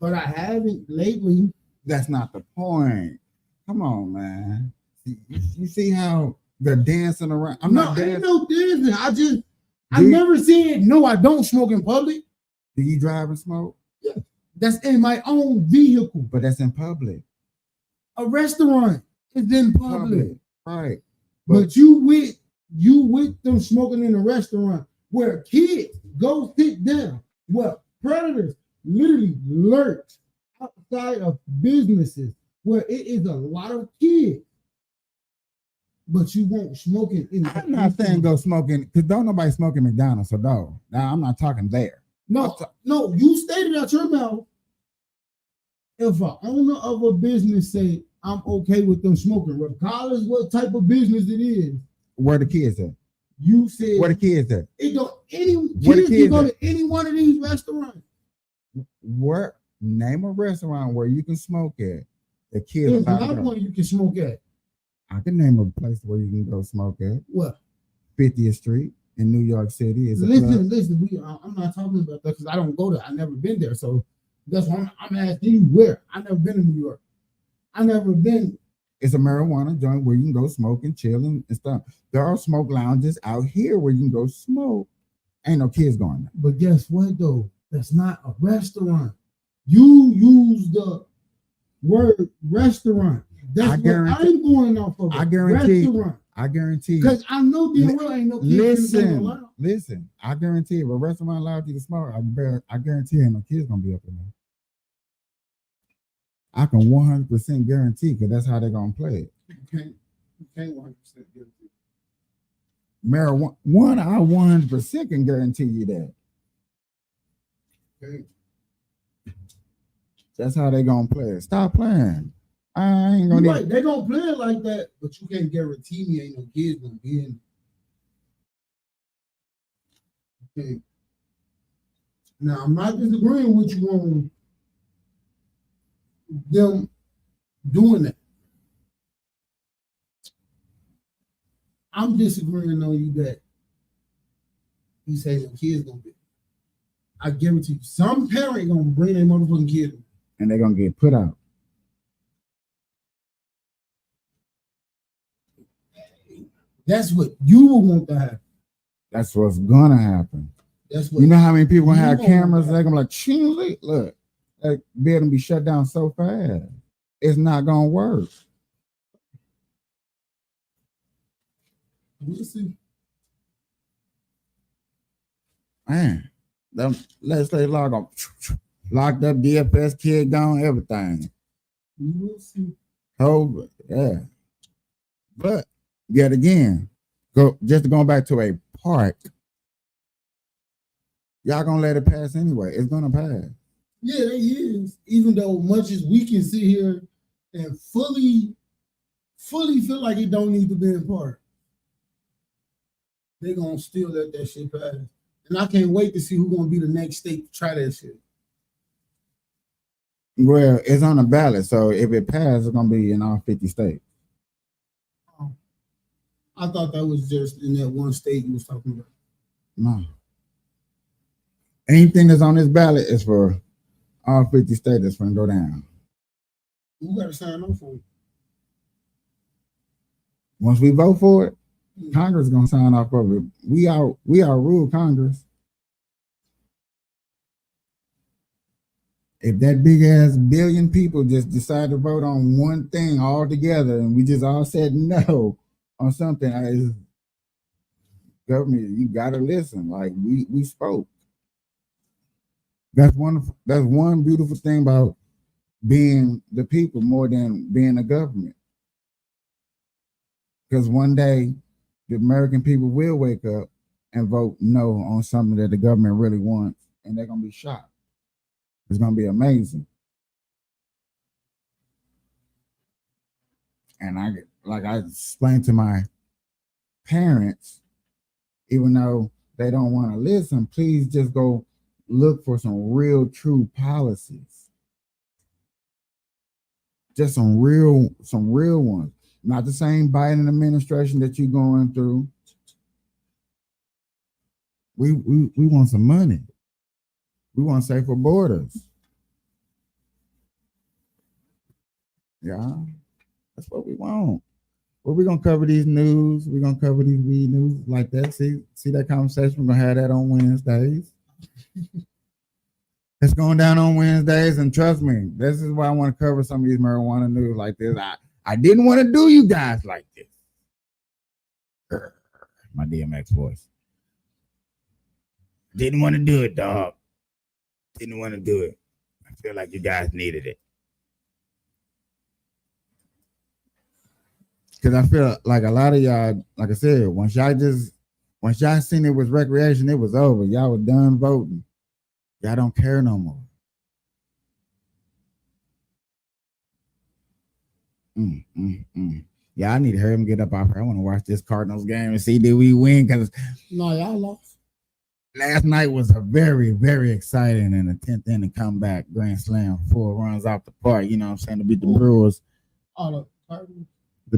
but I haven't lately. That's not the point. Come on, man. You see how they're dancing around? I'm not dancing. Ain't no dancing. I never said no, I don't smoke in public. Do you drive and smoke? Yeah. That's in my own vehicle. But that's in public. A restaurant is in public. Right. But you with them smoking in a restaurant where kids go sit down, where predators literally lurk outside of businesses where it is a lot of kids. But you won't smoke it in. I'm not saying go smoking because don't nobody smoke in McDonald's, so no. Now I'm not talking there. No, you stated out your mouth. If an owner of a business say I'm okay with them smoking, regardless what type of business it is. Where the kids at? You said where the kids at? It don't kids can go to any one of these restaurants. Where name a restaurant where you can smoke at. The kids. There's not one you can smoke at. I can name a place where you can go smoke at. What? 50th Street in New York City. Listen. I'm not talking about that because I don't go there. I've never been there. So that's why I'm asking you where. I've never been in New York. I've never been. It's a marijuana joint where you can go smoke and chill and stuff. There are smoke lounges out here where you can go smoke. Ain't no kids going there. But guess what though? That's not a restaurant. You use the word restaurant. That's I what guarantee- I'm going off of. I guarantee. Restaurant. I guarantee. Because I know damn well ain't no kids in the allowed. Listen. I guarantee if a restaurant allowed you to smoke, I guarantee ain't no kids gonna be up in there. I can 100% guarantee because that's how they're gonna play it. You can't 100% guarantee. Marijuana, I 100% can guarantee you that. Okay. That's how they gonna play it. Stop playing. I ain't gonna. Right, they gonna play it like that, but you can't guarantee me ain't no kids gonna be in. Okay. Now I'm not disagreeing with you on them doing that. I'm disagreeing on you that you say the kids gonna be. I guarantee you, some parent gonna bring their motherfucking kid in. And they're gonna get put out. That's what you will want to happen. That's what's gonna happen. That's what You know how many people gonna have you cameras? want. They're gonna be like, "Ching, look, that building be shut down so fast. It's not gonna work." We'll see. Man, them legislative law gonna locked up, DFS kid gone, everything. We will see. Oh, yeah. But yet again, going back to a park. Y'all gonna let it pass anyway. It's gonna pass. Yeah, they is. Even though much as we can sit here and fully feel like it don't need to be in part, they gonna still let that shit pass. And I can't wait to see who's gonna be the next state to try that shit. Well, it's on the ballot, so if it passes, it's gonna be in all 50 states. I thought that was just in that one state you was talking about. No. Anything that's on this ballot is for all 50 states that's gonna go down. Who gotta sign up for it? Once we vote for it, Congress is gonna sign off of it. We are rule Congress. If that big ass billion people just decide to vote on one thing all together and we just all said no on something, government, you gotta listen. Like we spoke. That's one beautiful thing about being the people more than being the government. Because one day the American people will wake up and vote no on something that the government really wants, and they're gonna be shocked. It's gonna be amazing. And I explained to my parents, even though they don't want to listen, please just go look for some real true policies. Just some real ones. Not the same Biden administration that you're going through. We want some money. We want safer borders. Yeah, that's what we want. Well, we're gonna cover these news. We're gonna cover these weed news like that. See that conversation? We're gonna have that on Wednesdays. It's going down on Wednesdays, and trust me, this is why I want to cover some of these marijuana news like this. I didn't want to do you guys like this. My DMX voice. Didn't want to do it, dog. Didn't want to do it. I feel like you guys needed it. Because I feel like a lot of y'all, like I said, once y'all seen it was recreation, it was over. Y'all were done voting. Y'all don't care no more. Yeah, I need to hurry him get up off here. I want to watch this Cardinals game and see did we win, because No, y'all lost. last night was a very, very exciting and a 10th inning comeback grand slam, 4 runs off the park. You know what I'm saying? To beat the Brewers. To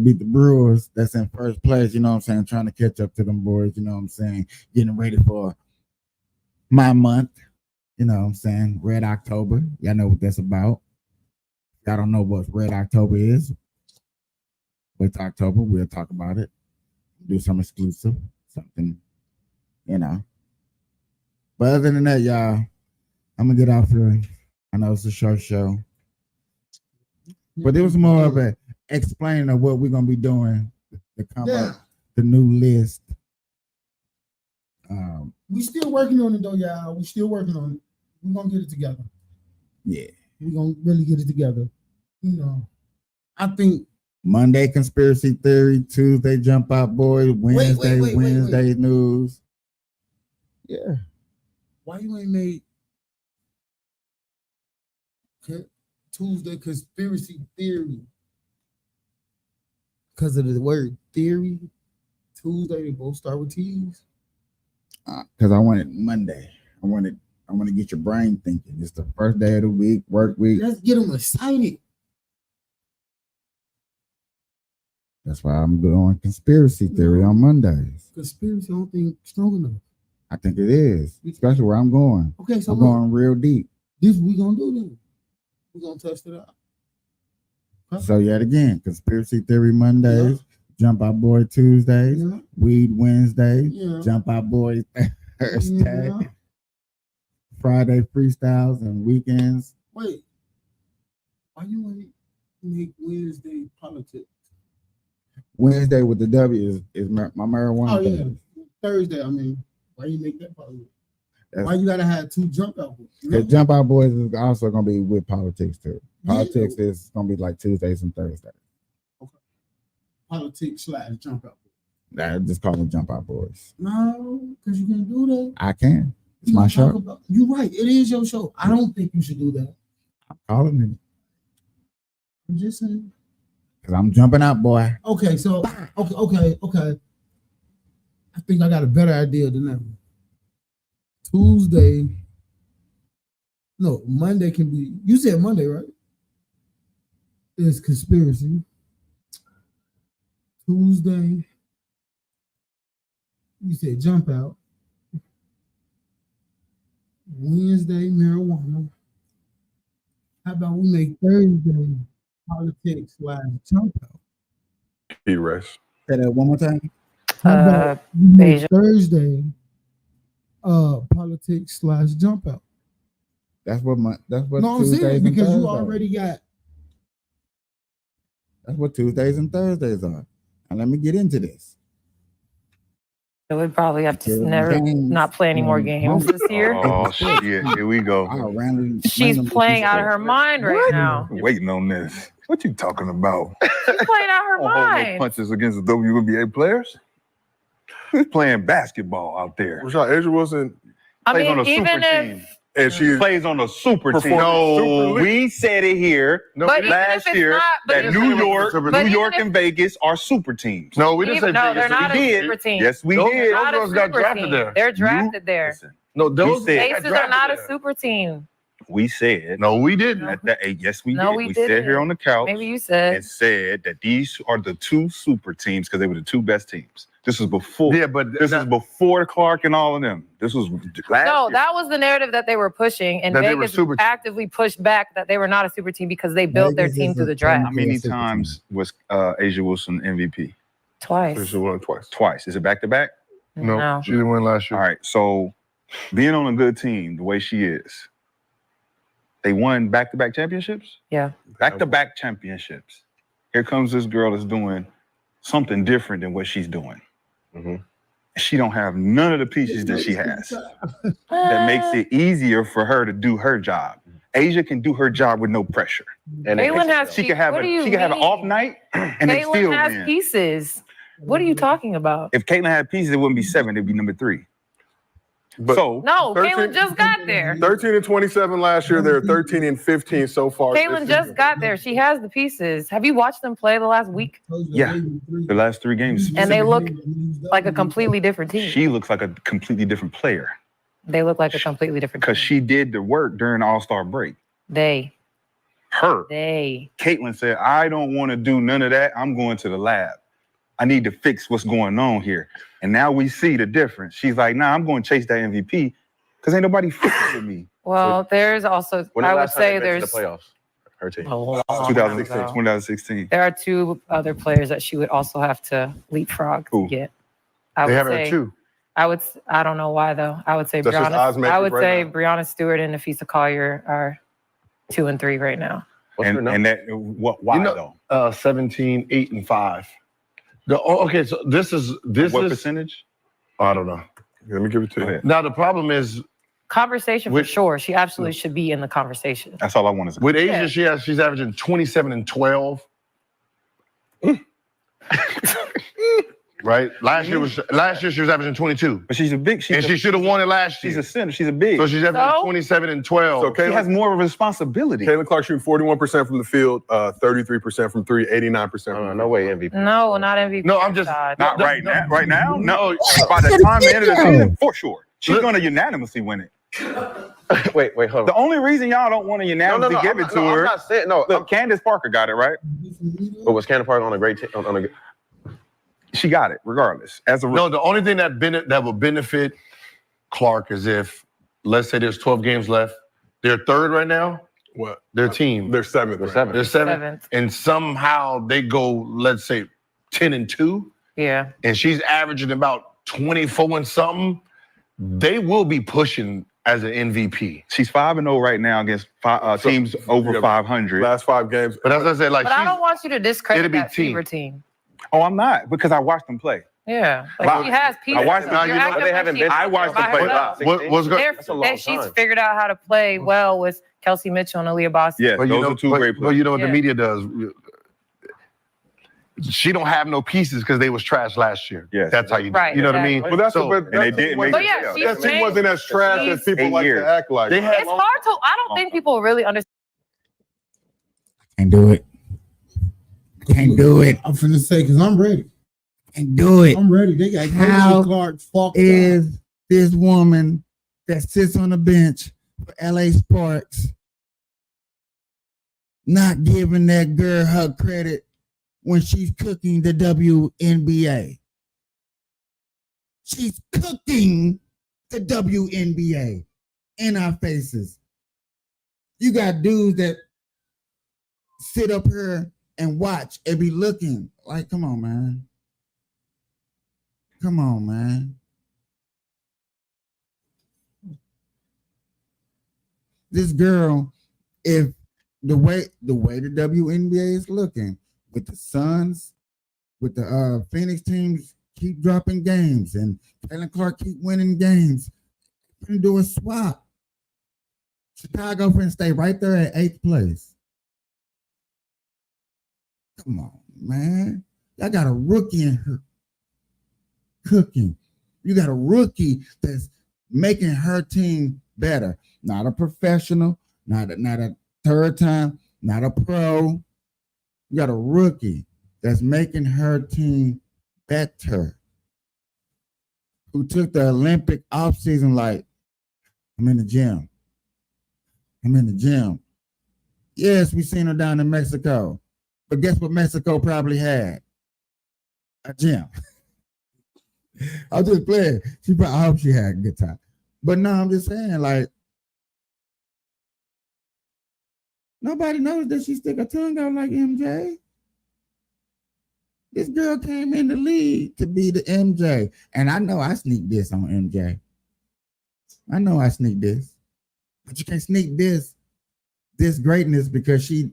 beat the Brewers, that's in first place. You know what I'm saying? Trying to catch up to them boys. You know what I'm saying? Getting ready for my month. You know what I'm saying? Red October. Y'all know what that's about. Y'all don't know what Red October is. Wait till October. We'll talk about it. Do some exclusive. Something, you know. But other than that, y'all, I'm going to get off here. I know it's a short show. But it was more of a explaining of what we're gonna be doing to come Yeah. up the new list. We still working on it though, y'all. We still working on it. We're gonna get it together. Yeah. We're gonna really get it together. You know, I think Monday conspiracy theory, Tuesday jump out boys, Wednesday Wednesday news. Yeah. why you ain't made Tuesday conspiracy theory? Because of the word theory. Tuesday they both start with T's. Because I wanted Monday. I want to get your brain thinking. It's the first day of the week, work week. Let's get them excited. That's why I'm doing conspiracy theory on Mondays. Conspiracy, I don't think strong enough. I think it is, especially where I'm going. Okay, so I'm look, going real deep. this we gonna do then. We gonna test it out. Huh? So yet again, conspiracy theory Mondays, jump out boy Tuesdays, Yeah. weed Wednesdays, Yeah. jump out boy Thursday, Yeah. Friday freestyles and weekends. Wait, why you ain't make Wednesday politics? Wednesday with the W is my marijuana. Oh yeah, thing. Thursday. I mean, why you make that politics? That's- Why you gotta have two jump out? The jump out boys is also gonna be with politics too. Politics is gonna be like Tuesdays and Thursdays. Politics / jump out. I just call them jump out boys. No, because you can't do that. I can. It's You my talk show. about- You're right. It is your show. I don't think you should do that. I'm calling it I'm just saying. because I'm jumping out, boy. Okay, so okay. I think I got a better idea than that. Tuesday. No, Monday can be. You said Monday, right? It's conspiracy. Tuesday. You said jump out. Wednesday, marijuana. How about we make Thursday politics / jump out? Rest. Say that one more time. How about we make Thursday politics / jump out? That's what No, I'm Tuesdays saying and because Thursdays. you already got. That's what Tuesdays and Thursdays are. And let me get into this. So we'd probably have to Till never games not play any more games this year. Oh shit! Here we go. She's playing out of her mind right now. Waiting on this. What you talking about? She's playing out her Don't hold no mind. punches against the WNBA players. Who's playing basketball out there? Rashad Angel wasn't. I plays mean, on a even super if team. And she plays on a super team. No, we said it here But even last if it's year not- but that even New if- York, but New even York, if- and Vegas are super teams. No, we didn't say no, Vegas. they're not we a did. super team. Yes, we Those- did. They're not a Those girls got super drafted team. there. They're drafted there. No, those said- Aces are drafted not a there. super team. We said. No, we didn't. Yes, we No, did. we We sat didn't. here on the couch Maybe you said. and said that these are the two super teams because they were the two best teams. This was before. Yeah, but this was before Clark and all of them. This was last No, year. that was the narrative that they were pushing, and That they were Vegas super team. actively pushed back that they were not a super team because they built their team through the draft. How many times was Asia Wilson MVP? Twice. She won twice. Twice. Is it back to back? No. She didn't win last year. All right. So being on a good team the way she is, they won back-to-back championships? Yeah. Back-to-back championships. Here comes this girl that's doing something different than what she's doing. She don't have none of the pieces that she has. That makes it easier for her to do her job. Asia can do her job with no pressure. And Caitlin has she can have what do you she can have an mean? off night and they Caitlin still has win. pieces. What are you talking about? If Caitlin had pieces, it wouldn't be 7, it'd be number 3. So No, Caitlin just got there. 13 and 27 last year. They're 13 and 15 so far. Caitlin this just season. got there. She has the pieces. Have you watched them play the last week? yeah, the last 3 games. And they look like a completely different team. She looks like a completely different player They look like a completely different because she did the work during the All-Star break. They. Caitlin said, I don't want to do none of that. I'm going to the lab. I need to fix what's going on here. And now we see the difference. She's like, nah, I'm going to chase that MVP because ain't nobody fixing with me. Well, there's also, I would say there's playoffs. Her team. a long 2016. time ago. 2016. There are 2 other players that she would also have to leapfrog to get. I They would have her say, at 2. I don't know why though. I would say That's just odds Brianna. makers I would right say now. Brianna Stewart and Nafisa Collier are 2 and 3 right now. What's her number? And that why though? 17, 8, and 5. Okay, so this is what percentage? I don't know. Let me give it to you. Now the problem is Conversation for sure. She absolutely should be in the conversation. That's all I want to say. with Asia. She's averaging 27 and 12. Right. Last year she was averaging 22. But she's a big. And she should have won it last year. She's a center. She's a big. So she's averaging 27 and 12. So she has more of a responsibility. Caitlin Clark shooting 41% from the field, 33% from three, 89%. No way MVP. No, not MVP. No, I'm just Not right now. Right now, no. By the time the end of the season, for sure, she's going to unanimously win it. wait, hold on. The only reason y'all don't want to unanimously give it to her. I'm not saying no. Look, Candace Parker got it right. But was Candace Parker on a great team? She got it regardless. No, the only thing that will benefit Clark is if, let's say, there's 12 games left. They're third right now. What? Their team. They're seventh. They're seventh. And somehow they go, let's say, 10 and 2. Yeah. And she's averaging about 24 and something. They will be pushing as an MVP. She's 5-0 right now against teams over 500. Last 5 games. But as I said, But I don't want you to discredit it'll be that team. Fever team. Oh, I'm not, because I watched them play. Yeah. Like she has pieces. I watched them. You're acting like she- I watched them play. She's figured out how to play well with Kelsey Mitchell and Aaliyah Boston. Yes, those are two great players. But you know what the Yeah. media does? She don't have no pieces because they was trash last year. Yes. That's how you do. Right, You know what I mean? exactly. But that's and they didn't make But it. yeah, she's that team wasn't as trash as people 8 like years. to act like. They had It's hard to. I don't think people really understand. Can't do it. Can't do it. I'm finna say because I'm ready. Can't do it. I'm ready. They got How Caitlin Clark fucked up. is this woman that sits on the bench for LA Sparks not giving that girl her credit when she's cooking the WNBA? She's cooking the WNBA in our faces. You got dudes that sit up here and watch and be looking like, come on, man. Come on, man. This girl, if the way the WNBA is looking, with the Suns, with the Phoenix teams keep dropping games and Caitlin Clark keep winning games, we're gonna do a swap. Chicago finna stay right there at 8th place. Come on, man. Y'all got a rookie in her cooking. You got a rookie that's making her team better. Not a professional, not a third time, not a pro. You got a rookie that's making her team better. Who took the Olympic offseason like, I'm in the gym. I'm in the gym. Yes, we seen her down in Mexico. But guess what Mexico probably had? A gym. I'm just playing. I hope she had a good time. But no, I'm just saying, like, nobody knows that she stick her tongue out like MJ. This girl came in the league to be the MJ. And I know I sneaked this on MJ. I know I sneaked this. But you can't sneak this greatness because she.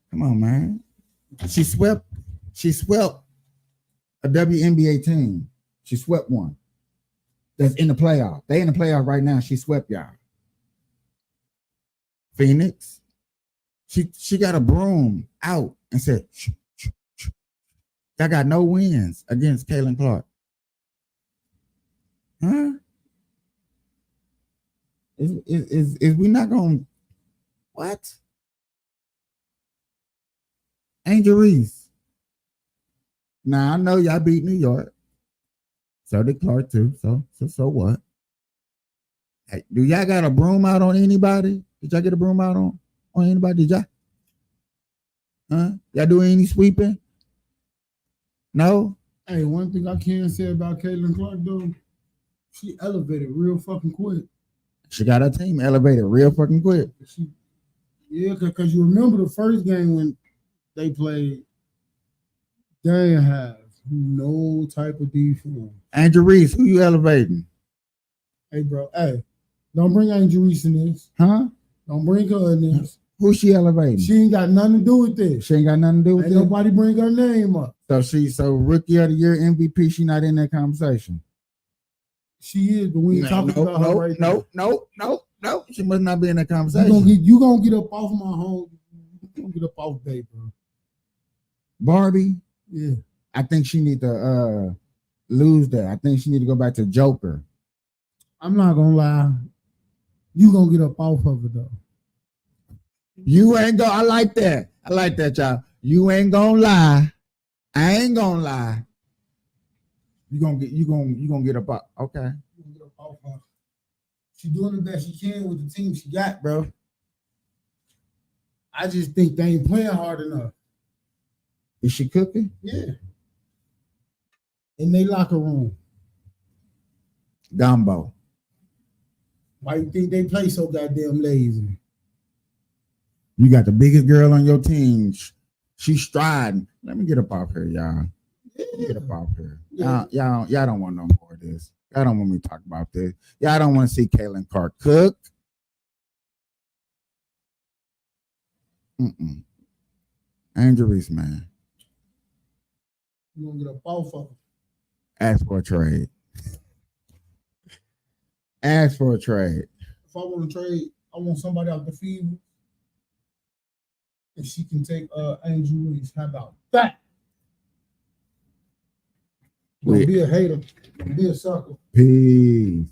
Come on, man. She swept a WNBA team. She swept one that's in the playoff. They in the playoff right now. She swept y'all. Phoenix. She got a broom out and said, shh, shh, shh. Y'all got no wins against Caitlin Clark. Huh? Is we not going to what? Angel Reese. Now I know y'all beat New York. So did Clark too. So what? Hey, do y'all got a broom out on anybody? Did y'all get a broom out on anybody? Did y'all? Huh? Y'all doing any sweeping? No? Hey, one thing I can say about Caitlin Clark though, she elevated real fucking quick. She got her team elevated real fucking quick. Yeah, because you remember the first game when they played, they didn't have no type of defense. Angel Reese, who you elevating? Hey, bro. Hey, don't bring Angel Reese in this. Huh? Don't bring her in this. Who she elevating? She ain't got nothing to do with this. She ain't got nothing to do with Ain't it. nobody bring her name up. So rookie of the year MVP, she not in that conversation. She is, but we ain't talking about her right now. No. She must not be in that conversation. You gonna get up off my home. You gonna get up off day, bro. Barbie? Yeah. I think she need to lose that. I think she need to go back to Joker. I'm not gonna lie. You gonna get up off of it though. You ain't gonna. I like that. I like that, y'all. You ain't gonna lie. I ain't gonna lie. You gonna get up off. Okay. You gonna get up off her. She doing the best she can with the team she got, bro. I just think they ain't playing hard enough. Is she cooking? Yeah. In their locker room. Gumbo. Why you think they play so goddamn lazy? You got the biggest girl on your team. She's striding. Let me get up off here, y'all. Get up off here. Y'all don't want no more of this. Y'all don't want me to talk about this. Y'all don't want to see Caitlin Clark cook. Angel Reese, man. You gonna get up off of her. Ask for a trade. Ask for a trade. If I want to trade, I want somebody out the field. And she can take Angel Reese. How about that? Don't be a hater. Don't be a sucker. Peace.